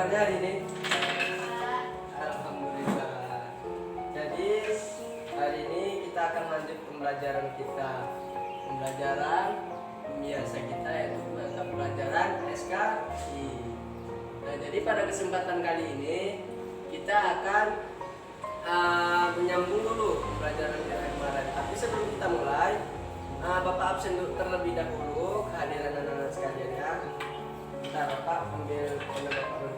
kabarnya hari ini? Alhamdulillah. Jadi hari ini kita akan lanjut pembelajaran kita. Pembelajaran biasa kita yaitu mata pelajaran SKI. Nah, jadi pada kesempatan kali ini kita akan menyambung dulu pembelajaran kita kemarin. Tapi sebelum kita mulai, Bapak absen terlebih dahulu kehadiran anak-anak sekalian ya. Bentar, Bapak ambil pendapat Bapak dulu.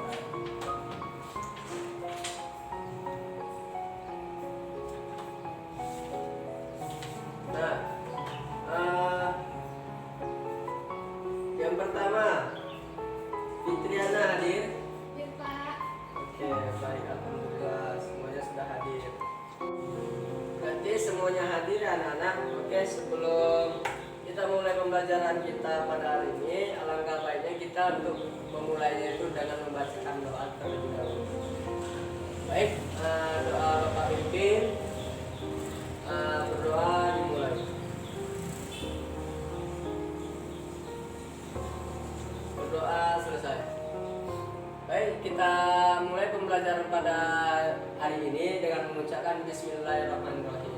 Nah, yang pertama, Fitriana hadir? Ya, Pak. Oke, baik, alhamdulillah semuanya sudah hadir. Berarti semuanya hadir ya anak-anak. Oke, sebelum kita mulai pembelajaran kita pada hari ini, alangkah baiknya kita untuk memulainya itu dengan membacakan doa terlebih dahulu. Baik, doa Bapak pimpin, berdoa dimulai. Berdoa selesai. Baik, kita mulai pembelajaran pada hari ini dengan mengucapkan Bismillahirrahmanirrahim.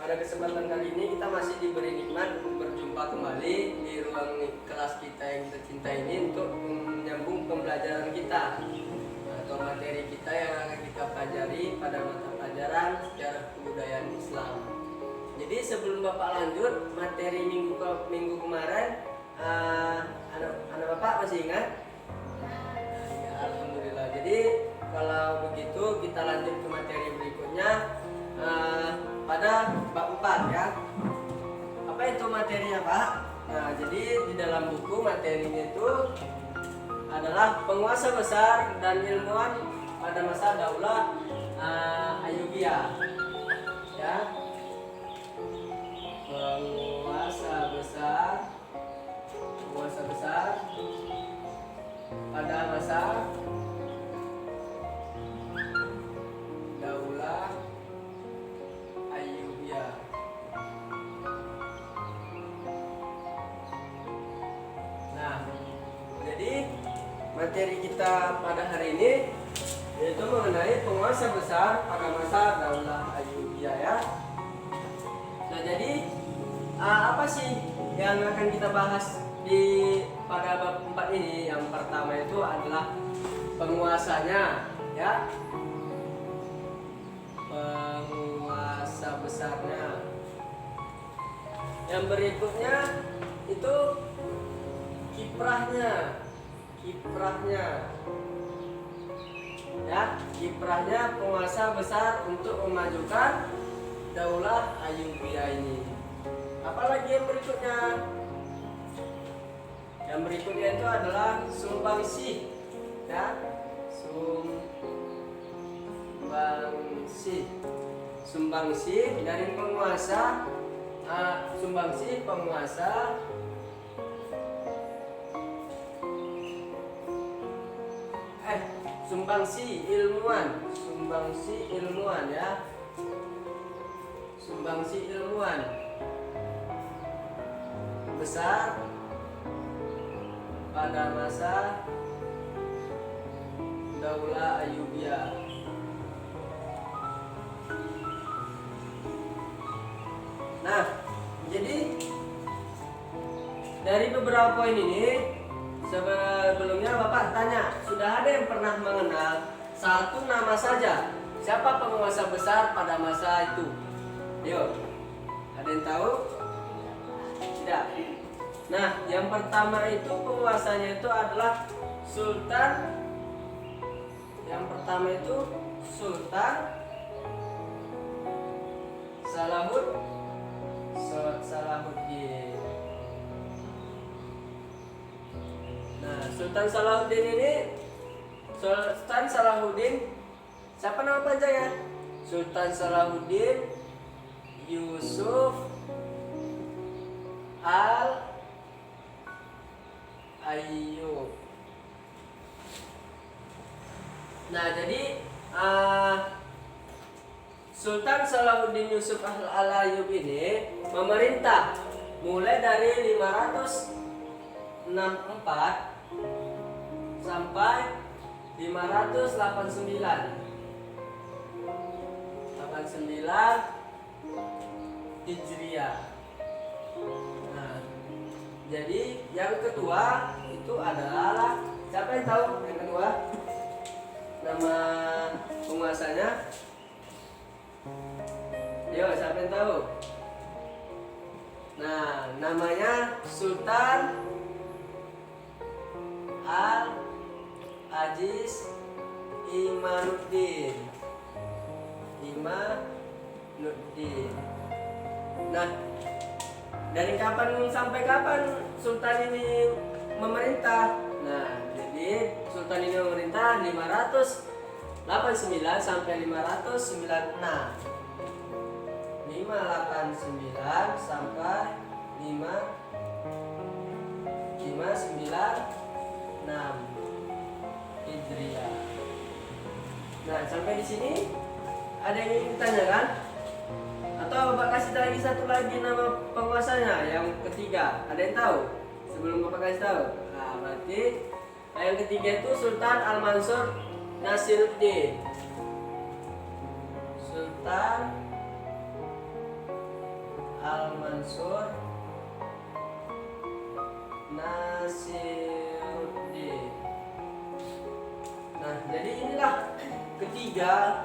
Pada kesempatan kali ini kita masih diberi nikmat berjumpa kembali di ruang kelas kita yang kita cintai ini untuk menyambung pembelajaran kita atau materi kita yang akan kita pelajari pada mata pelajaran sejarah kebudayaan Islam. Jadi sebelum Bapak lanjut materi minggu kemarin, anak Bapak masih ingat? Ya, alhamdulillah. Jadi kalau begitu kita lanjut ke materi berikutnya pada bab 4 ya. Apa itu materinya, Pak? Nah, jadi di dalam buku materinya itu adalah penguasa besar dan ilmuwan pada masa Daulah Ayyubiyah. Ya. Penguasa besar pada masa Daulah Ayyubiyah. Nah, jadi materi kita pada hari ini yaitu mengenai penguasa besar pada masa Daulah Ayyubiyah ya. Nah, jadi apa sih yang akan kita bahas pada bab 4 ini? Yang pertama itu adalah penguasanya ya. Penguasa besarnya. Yang berikutnya itu kiprahnya ya, kiprahnya penguasa besar untuk memajukan Daulah Ayyubiyah ini. Apalagi yang berikutnya? Yang berikutnya itu adalah sumbangsih ya, sumbangsih dari penguasa, sumbangsih penguasa sumbangsi ilmuwan ya, sumbangsi ilmuwan besar pada masa Daulah Ayyubiyah. Nah, jadi dari beberapa poin ini, sebelumnya Bapak tanya, sudah ada yang pernah mengenal satu nama saja siapa penguasa besar pada masa itu? Yuk, ada yang tahu? Tidak. Nah, yang pertama itu penguasanya itu adalah Sultan. Yang pertama itu Sultan Salahuddin. Nah, Sultan Salahuddin, siapa nama panjangnya? Sultan Salahuddin Yusuf Al-Ayyub. Nah, jadi Sultan Salahuddin Yusuf Al-Ayyub ini memerintah mulai dari 564 sampai 589 Hijriah. Nah, jadi yang kedua itu adalah, siapa yang tahu yang kedua? Nama penguasanya? Yo, siapa yang tahu? Nah, namanya Sultan Al-Aziz Imanuddin. Nah, dari kapan sampai kapan Sultan ini memerintah? Nah, jadi Sultan ini memerintah 589 sampai 596. 589 sampai 596 Hijriah. Nah, sampai di sini ada yang ingin ditanyakan? Atau Bapak kasih lagi satu lagi nama penguasanya yang ketiga? Ada yang tahu? Sebelum Bapak kasih tahu. Nah, berarti yang ketiga itu Sultan Al-Mansur Nasiruddin. Sultan Al-Mansur Nasiruddin. Nah, jadi inilah ketiga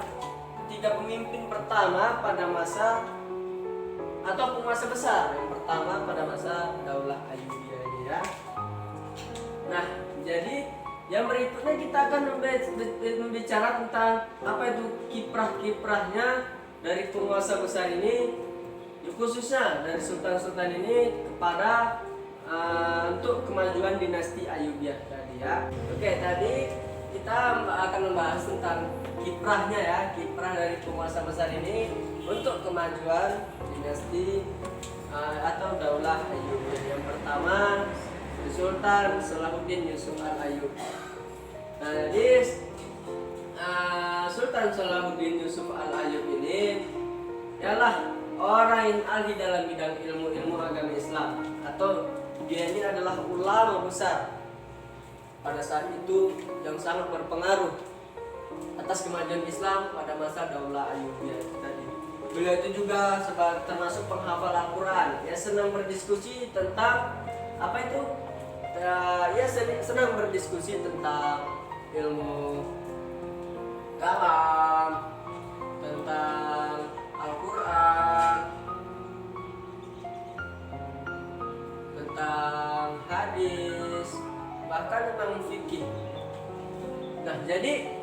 pemimpin pertama pada masa atau penguasa besar yang pertama pada masa Daulah Ayyubiyah ini ya. Nah, jadi yang berikutnya kita akan membicara tentang apa itu kiprah-kiprahnya dari penguasa besar ini, khususnya dari sultan-sultan ini kepada untuk kemajuan dinasti Ayyubiyah tadi ya. Oke, tadi kita akan membahas tentang kiprahnya ya, kiprah dari penguasa besar ini untuk kemajuan dinasti atau Daulah Ayyubiyah. Yang pertama Sultan Salahuddin Yusuf Al-Ayyubi. Nah, jadi Sultan Salahuddin Yusuf Al-Ayyubi ini ialah orang yang ahli dalam bidang ilmu agama Islam, atau dia ini adalah ulama besar pada saat itu yang sangat berpengaruh atas kemajuan Islam pada masa Daulah Ayyubiyah tadi. Beliau itu juga termasuk penghafal Al-Quran. Dia senang berdiskusi tentang apa itu? Ia senang berdiskusi tentang ilmu kalam, tentang Al-Quran, tentang hadis, bahkan tentang fikih. Nah, jadi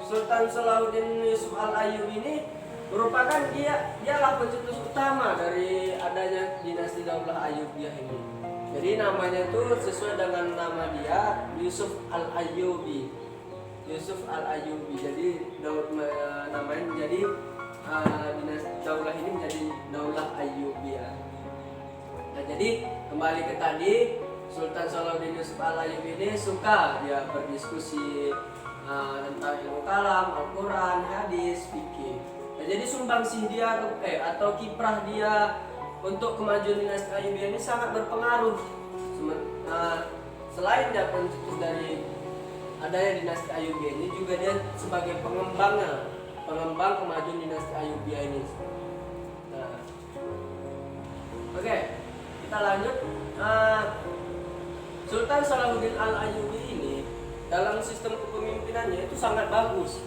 Sultan Salahuddin Yusuf Al-Ayyubi ini merupakan dialah pencetus utama dari adanya dinasti Daulah Ayyubiyah ini. Jadi namanya itu sesuai dengan nama dia, Yusuf Al-Ayyubi. Yusuf Al-Ayyubi. Jadi namanya menjadi dinasti Daulah ini menjadi Daulah Ayyubiyah. Nah, jadi kembali ke tadi, Sultan Salahuddin Yusuf Al-Ayyubi ini suka dia berdiskusi tentang ilmu kalam, Al-Quran, hadis, fikih. Nah, jadi sumbangsih dia atau kiprah dia untuk kemajuan dinasti Ayyubiyah ini sangat berpengaruh. Selain dia pencetus dari adanya dinasti Ayyubiyah ini, juga dia sebagai pengembang kemajuan dinasti Ayyubiyah ini. Nah, oke, kita lanjut. Sultan Salahuddin Al-Ayyubi ini dalam sistem kepemimpinannya itu sangat bagus.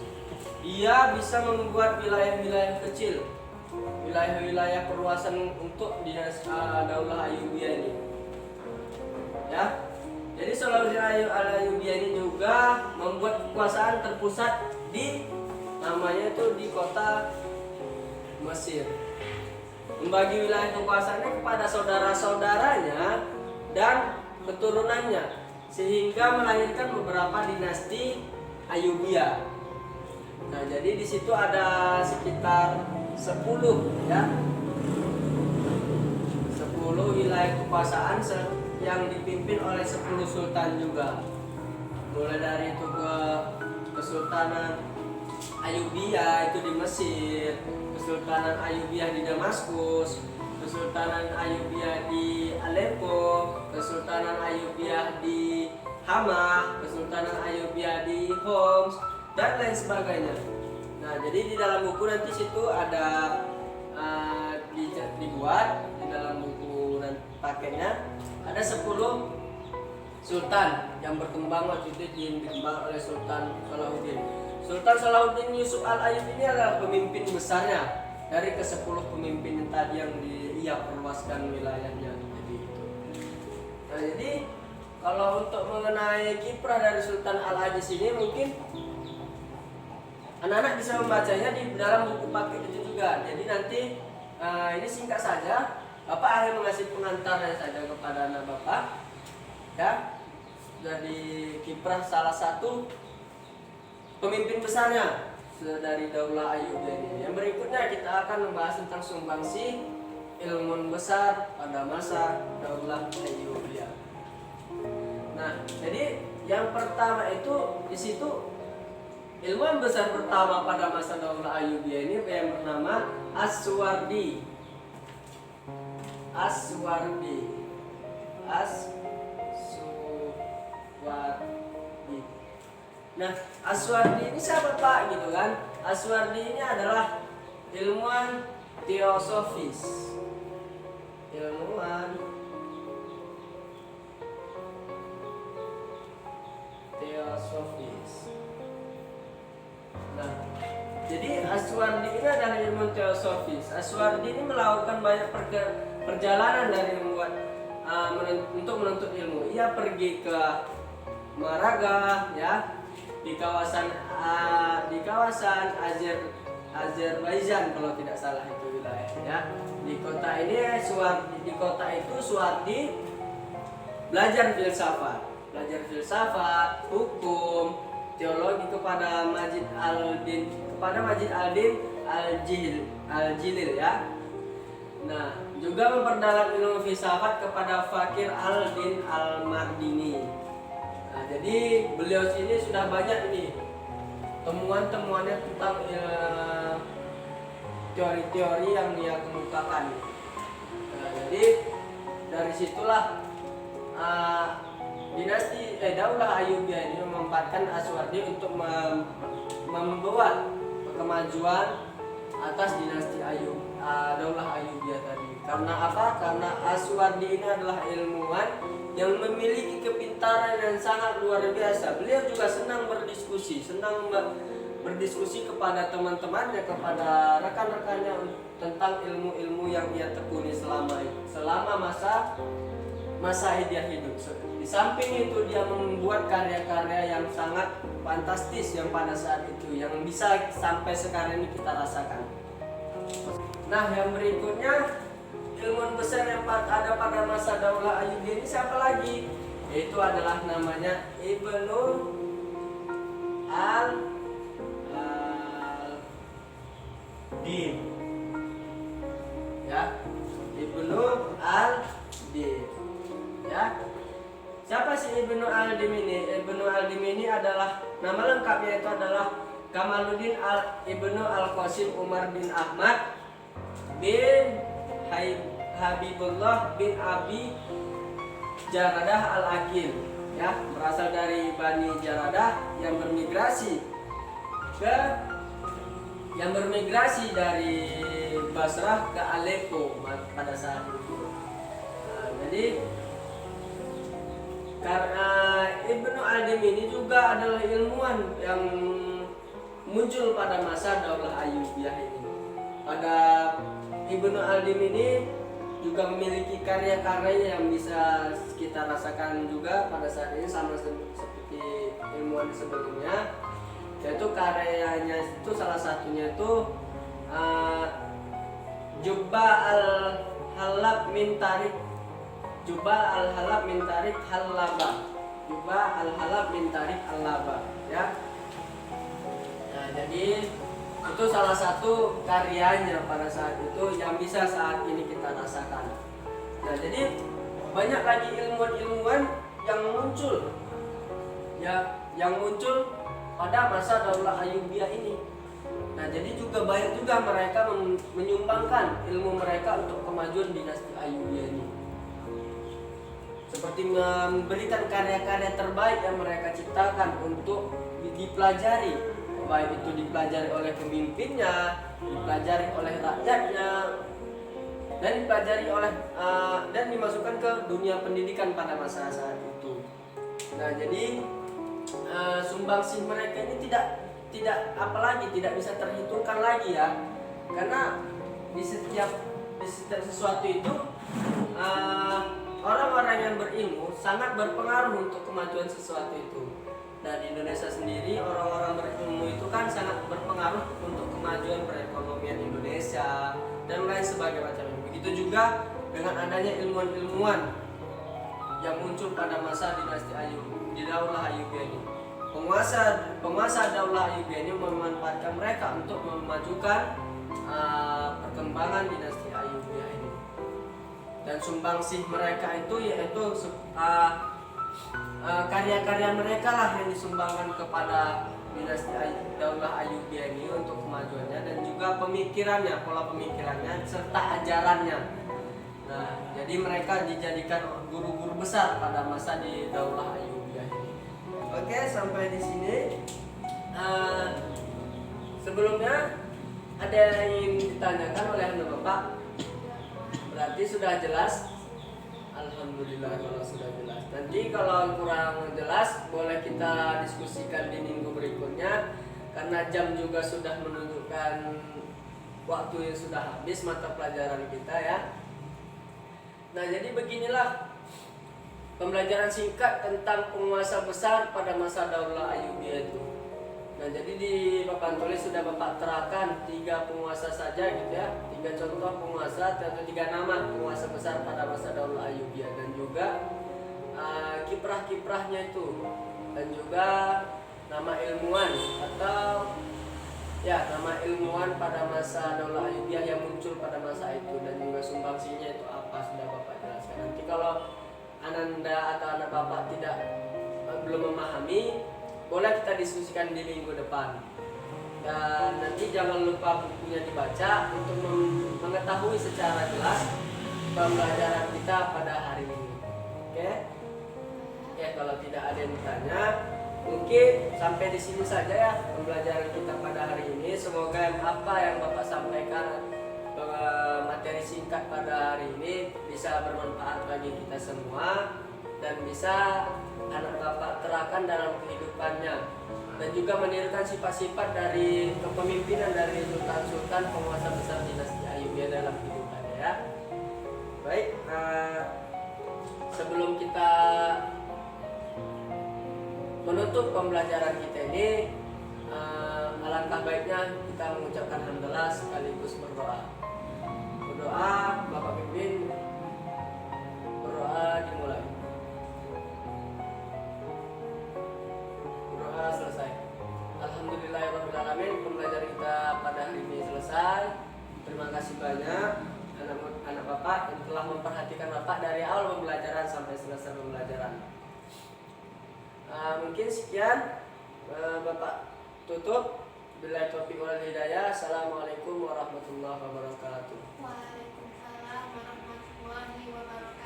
Dia bisa membuat wilayah-wilayah kecil, wilayah-wilayah perluasan untuk dinasti Daulah Ayyubiyah ini. Ya, jadi Salahuddin Al-Ayyubi ini juga membuat kekuasaan terpusat namanya itu di kota Mesir. Membagi wilayah kekuasaannya kepada saudara-saudaranya dan keturunannya, sehingga melahirkan beberapa dinasti Ayyubiyah. Nah, jadi di situ ada sekitar 10 ya. 10 wilayah kekuasaan yang dipimpin oleh 10 sultan juga. Mulai dari itu ke Kesultanan Ayyubiyah itu di Mesir, Kesultanan Ayyubiyah di Damaskus, Kesultanan Ayyubiyah di Aleppo, Kesultanan Ayyubiyah di Hama, Kesultanan Ayyubiyah di Homs, dan lain sebagainya. Nah, jadi di dalam buku nanti situ ada dibuat di dalam buku dan paketnya ada 10 sultan yang berkembang waktu itu dikembang oleh Sultan Salahuddin. Sultan Salahuddin Yusuf Al-Ayyub ini adalah pemimpin besarnya dari ke-10 pemimpin yang tadi yang ia perluaskan wilayahnya. Jadi itu. Nah, jadi kalau untuk mengenai kiprah dari Sultan Al-Aziz ini mungkin anak-anak bisa membacanya di dalam buku paket itu juga. Jadi nanti ini singkat saja. Bapak hanya mengasih pengantarnya saja kepada anak Bapak. Ya, jadi kiprah salah satu pemimpin besarnya dari Daulah Ayyubiyah ini. Yang berikutnya kita akan membahas tentang sumbangsi ilmu besar pada masa Daulah Ayyubiyah. Nah, jadi yang pertama itu di situ ilmuwan besar pertama pada masa Daulah Ayyubiyah ini yang bernama As-Suwardi. Nah, As-Suwardi ini siapa Pak gitu kan? As-Suwardi ini adalah ilmuwan teosofis. Nah, jadi As-Suwardi ini adalah ilmuwan teosofis. As-Suwardi ini melakukan banyak perjalanan dari untuk menuntut ilmu. Ia pergi ke Maraga, ya, di kawasan Azerbaijan kalau tidak salah itu wilayahnya. Di kota itu Suwardi belajar filsafat, hukum, teologi kepada Majid al-Din al-Jilil, ya. Nah, juga memperdalam ilmu filsafat kepada Fakir al-Din al-Mardini. Nah, jadi beliau sini sudah banyak ini temuannya tentang teori-teori yang dia kemukakan. Nah, jadi dari situlah dinasti Daulah Ayyubiyah ini memanfaatkan As-Suwardi untuk membuat kemajuan atas dinasti Daulah Ayyubiyah tadi. Karena apa? Karena As-Suwardi ini adalah ilmuwan yang memiliki kepintaran yang sangat luar biasa. Beliau juga senang berdiskusi kepada teman-temannya, kepada rekan-rekannya tentang ilmu-ilmu yang ia tekuni selama masa dia hidup. Di samping itu dia membuat karya-karya yang sangat fantastis yang pada saat itu yang bisa sampai sekarang ini kita rasakan. Nah, yang berikutnya ilmuwan besar yang ada pada masa Daulah Ayyubiyah ini siapa lagi? Itu adalah namanya Ibnu al-Din. Ya, Ibnu al-Din. Ya. Siapa sih Ibnu al-Din ini? Ibnu al-Din ini adalah nama lengkapnya itu adalah Kamaluddin Ibnu Al-Qasim Umar bin Ahmad bin Habibullah bin Abi Jaradah Al-Aqil, ya, berasal dari Bani Jaradah yang bermigrasi dari Basrah ke Aleppo pada saat itu. Nah, jadi karena Ibnu al-Din ini juga adalah ilmuwan yang muncul pada masa Daulah Ayyubiyah ini. Pada Ibnu al-Din ini juga memiliki karya-karya yang bisa kita rasakan juga pada saat ini sama seperti ilmuwan sebelumnya, yaitu karyanya itu salah satunya itu Jubba al-Halab min Tarik Al-Laba, ya. Nah, jadi itu salah satu karyanya pada saat itu yang bisa saat ini kita rasakan. Nah, jadi banyak lagi ilmuwan-ilmuwan yang muncul, ya, yang muncul pada masa Daulah Ayyubiyah ini. Nah, jadi juga banyak juga mereka menyumbangkan ilmu mereka untuk kemajuan dinasti Ayyubiyah ini. seperti memberikan karya-karya terbaik yang mereka ciptakan untuk dipelajari, baik itu dipelajari oleh pemimpinnya, dipelajari oleh rakyatnya, dan dipelajari oleh dan dimasukkan ke dunia pendidikan pada masa saat itu. Nah, jadi sumbangsih mereka ini tidak apalagi tidak bisa terhitungkan lagi ya, karena di setiap sesuatu itu orang-orang yang berilmu sangat berpengaruh untuk kemajuan sesuatu itu. Dan di Indonesia sendiri orang-orang berilmu itu kan sangat berpengaruh untuk kemajuan perekonomian Indonesia dan lain sebagainya. Begitu juga dengan adanya ilmuwan-ilmuwan yang muncul pada masa dinasti Ayyub, di Daulah Ayyubiyah ini. Penguasa Daulah Ayyubiyah ini memanfaatkan mereka untuk memajukan perkembangan dinasti Ayyubiyah ini. Dan sumbangsih mereka itu yaitu karya-karya mereka lah yang disumbangkan kepada dinasti Daulah Ayyubiyah ini untuk kemajuannya, dan juga pemikirannya, pola pemikirannya serta ajarannya. Nah, jadi mereka dijadikan guru-guru besar pada masa di Daulah Ayyubiyah ini. Oke, sampai di sini. Sebelumnya ada yang ingin ditanyakan oleh Anda Bapak? Berarti sudah jelas? Alhamdulillah kalau sudah jelas. Nanti kalau kurang jelas boleh kita diskusikan di minggu berikutnya, karena jam juga sudah menunjukkan waktu yang sudah habis mata pelajaran kita ya. Nah, jadi beginilah pembelajaran singkat tentang penguasa besar pada masa Daulah Ayyubiyah itu. Nah, jadi di papan tulis sudah Bapak terangkan 3 penguasa saja gitu ya, 3 contoh penguasa atau 3 nama penguasa besar pada masa Daulah Ayyubiyah, dan juga kiprah-kiprahnya itu, dan juga nama ilmuwan atau ya nama ilmuwan pada masa Daulah Ayyubiyah yang muncul pada masa itu, dan juga sumbangsinya itu apa sudah Bapak jelaskan. Nanti kalau Ananda atau anak Bapak belum memahami, boleh kita diskusikan di minggu depan. Dan nanti jangan lupa bukunya dibaca untuk mengetahui secara jelas pembelajaran kita pada hari ini. Oke? Ya, kalau tidak ada yang bertanya, mungkin sampai di sini saja ya pembelajaran kita pada hari ini. Semoga apa yang Bapak sampaikan, materi singkat pada hari ini bisa bermanfaat bagi kita semua dan bisa anak Bapak terapkan dalam kehidupannya, dan juga menirukan sifat-sifat dari kepemimpinan dari sultan-sultan penguasa besar dinasti Ayyubiyah dalam kehidupannya ya. Baik, sebelum kita menutup pembelajaran kita ini, alangkah baiknya kita mengucapkan hamdalah sekaligus berdoa. Berdoa, Bapak pimpin berdoa dimulai. Berdoa selesai. Alhamdulillahirrahmanirrahim. Pembelajaran kita pada hari ini selesai. Terima kasih banyak anak Bapak yang telah memperhatikan Bapak dari awal pembelajaran sampai selesai pembelajaran. Mungkin sekian, Bapak tutup. Billahi taufiq wal hidayah. Assalamualaikum warahmatullahi wabarakatuh. Waalaikumsalam warahmatullahi wabarakatuh.